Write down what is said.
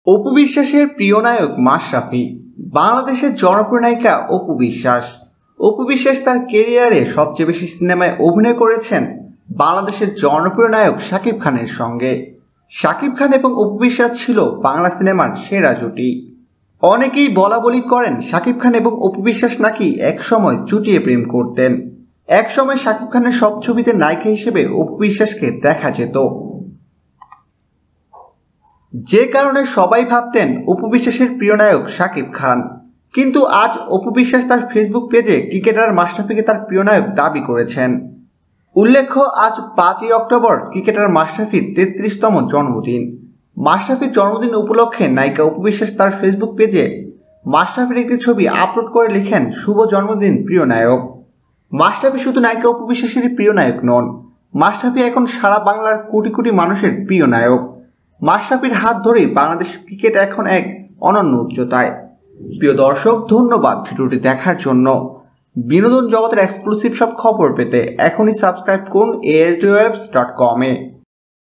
অপু বিশ্বাসের প্রিয় নায়ক মাশরাফি। বাংলাদেশের জনপ্রিয় নায়িকা অপু বিশ্বাস। অপু বিশ্বাস তার ক্যারিয়ারে সবচেয়ে বেশি সিনেমায় অভিনয় করেছেন বাংলাদেশের জনপ্রিয় নায়ক শাকিব খানের সঙ্গে। শাকিব খান এবং অপু বিশ্বাস ছিল বাংলা সিনেমার সেরা জুটি। অনেকেই বলাবলি করেন শাকিব খান এবং অপু বিশ্বাস নাকি একসময় চুটিয়ে প্রেম করতেন। একসময় শাকিব খানের সব ছবিতে নায়িকা হিসেবে অপু বিশ্বাসকে দেখা যেত, যে কারণে সবাই ভাবতেন অপু বিশ্বাসের প্রিয় নায়ক শাকিব খান। কিন্তু আজ অপু বিশ্বাস তার ফেসবুক পেজে ক্রিকেটার মাশরাফিকে তার প্রিয় নায়ক দাবি করেছেন। উল্লেখ্য, আজ 5ই অক্টোবর ক্রিকেটার মাশরাফির 33তম জন্মদিন। মাশরাফির জন্মদিন উপলক্ষে নায়িকা অপু বিশ্বাস তার ফেসবুক পেজে মাশরাফির একটি ছবি আপলোড করে লিখেন, শুভ জন্মদিন প্রিয় নায়ক। মাশরাফি শুধু নায়িকা অপু বিশ্বাসেরই প্রিয় নায়ক নন, মাশরাফি এখন সারা বাংলার কোটি কোটি মানুষের প্রিয় নায়ক। মাশরাফির হাত ধরেই বাংলাদেশ ক্রিকেট এখন এক অনন্য উচ্চতায়। প্রিয় দর্শক, ধন্যবাদ ভিডিওটি দেখার জন্য। বিনোদন জগতের এক্সক্লুসিভ সব খবর পেতে এখনই সাবস্ক্রাইব করুন ASDWebs.com-এ।